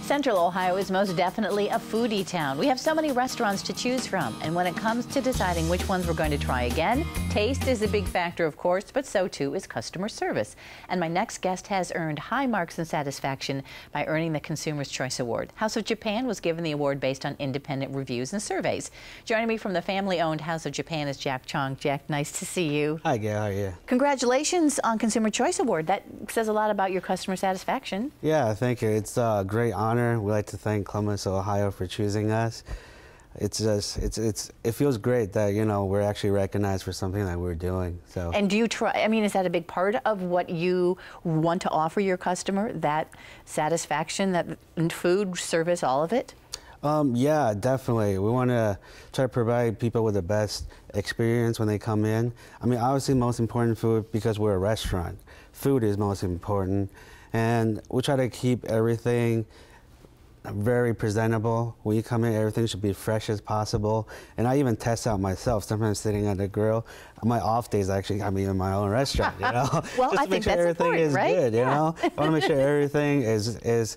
Central Ohio is most definitely a foodie town. We have so many restaurants to choose from, and when it comes to deciding which ones we're going to try again, taste is a big factor, of course, but so too is customer service. And my next guest has earned high marks in satisfaction by earning the Consumer's Choice Award. House of Japan was given the award based on independent reviews and surveys. Joining me from the family-owned House of Japan is Chuang. Jack, nice to see you. Hi, Gail. How are you? Congratulations on Consumer Choice Award. That says a lot about your customer satisfaction. Yeah, thank you. It's a great honor. We'd like to thank Columbus, Ohio for choosing us. It feels great that, you know, we're actually recognized for something that we're doing. So. And do you try, I mean, is that a big part of what you want to offer your customer, that satisfaction, that food, service, all of it? Yeah, definitely. We want to try to provide people with the best experience when they come in. I mean, obviously most important food, because we're a restaurant. Food is most important. And we try to keep everything very presentable. When you come in, everything should be fresh as possible. And I even test out myself. Sometimes sitting at the grill, my off days actually, I mean, in my own restaurant, you know? Well, just I to make think sure that's everything important, is right? good, you know? I want to make sure everything is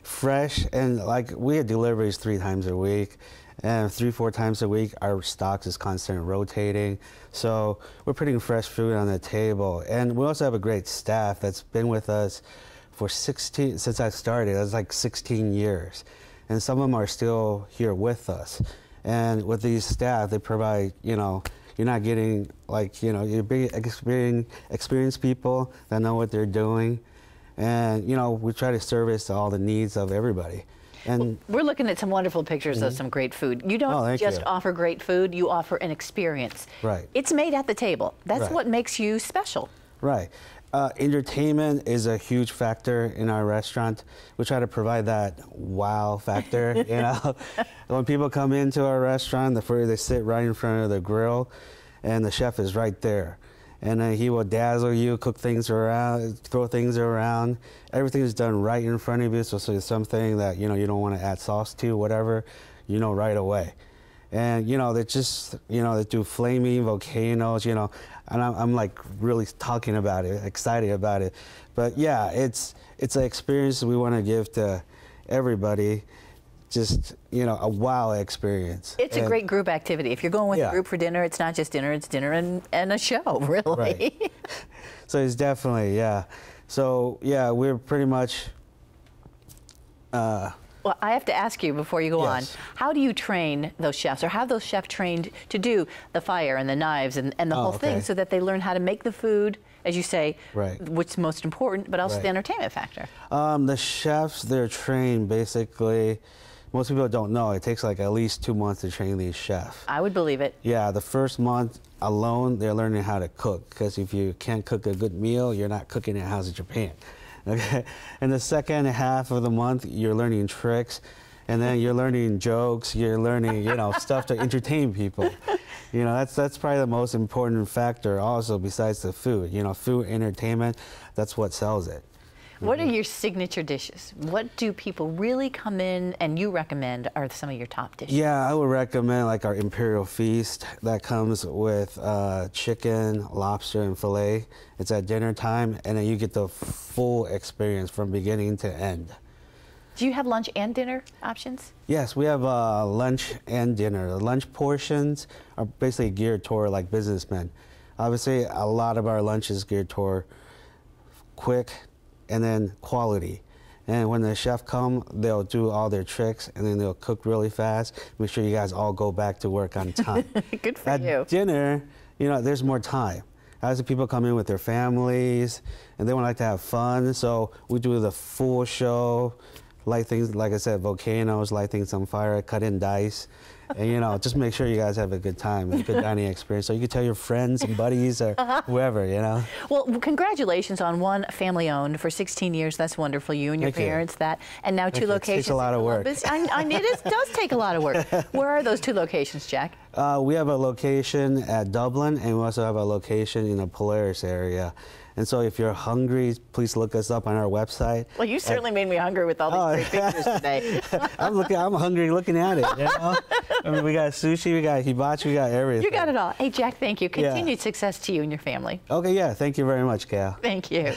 fresh. And like, we have deliveries 3 times a week. And 3-4 times a week, our stocks is constantly rotating. So we're putting fresh food on the table. And we also have a great staff that's been with us for since I started. That's like 16 years. And some of them are still here with us. And with these staff, they provide, you know, you're not getting like, you know, you're big experienced people that know what they're doing. And, you know, we try to service all the needs of everybody. And we're looking at some wonderful pictures of some great food. You don't just offer great food, you offer an experience. Right. It's made at the table. That's what makes you special. Right. Entertainment is a huge factor in our restaurant. We try to provide that wow factor, you know. When people come into our restaurant, they sit right in front of the grill, and the chef is right there. And then he will dazzle you, cook things around, throw things around. Everything is done right in front of you, so it's something that, you know, you don't want to add sauce to, whatever, you know, right away. And, you know, they just, you know, they do flaming volcanoes, you know, and I'm like really talking about it, excited about it. But yeah, it's an experience we want to give to everybody. Just, you know, a wow experience. It's a great group activity. If you're going with a group for dinner, it's not just dinner, it's dinner and a show, really. Right. So it's definitely, yeah. So, yeah, we're pretty much... Well, I have to ask you before you go on, how do you train those chefs, or have those chefs trained to do the fire and the knives and the whole thing, so that they learn how to make the food, as you say, which is most important, but also the entertainment factor? The chefs, they're trained basically, most people don't know, it takes like at least 2 months to train these chefs. I would believe it. Yeah, the first month alone, they're learning how to cook, because if you can't cook a good meal, you're not cooking at House of Japan. Okay, and the second half of the month, you're learning tricks, and then you're learning jokes, you're learning, you know, stuff to entertain people. You know, that's probably the most important factor also, besides the food. You know, food, entertainment, that's what sells it. What are your signature dishes? What do people really come in and you recommend are some of your top dishes? Yeah, I would recommend like our Imperial Feast that comes with chicken, lobster, and filet. It's at dinner time, and then you get the full experience from beginning to end. Do you have lunch and dinner options? Yes, we have lunch and dinner. The lunch portions are basically geared toward like businessmen. Obviously, a lot of our lunch is geared toward quick, and then quality. And when the chef come, they'll do all their tricks, and then they'll cook really fast. Make sure you guys all go back to work on time. Good for you. At dinner, you know, there's more time. As the people come in with their families, and they want like to have fun, so we do the full show, light things, like I said, volcanoes, light things on fire, cut in dice. And, you know, just make sure you guys have a good time, a good dining experience, so you can tell your friends and buddies or whoever, you know. Well, congratulations on one family-owned for 16 years. That's wonderful. You and your parents, that, and now 2 locations. It takes a lot of work. It does take a lot of work. Where are those 2 locations, Jack? We have a location at Dublin, and we also have a location in the Polaris area. And so if you're hungry, please look us up on our website. Well, you certainly made me hungry with all these great pictures today. I'm hungry looking at it, you know? I mean, we got sushi, we got hibachi, we got everything. You got it all. Hey, Jack, thank you. Continued success to you and your family. Okay, yeah, thank you very much, Gail. Thank you.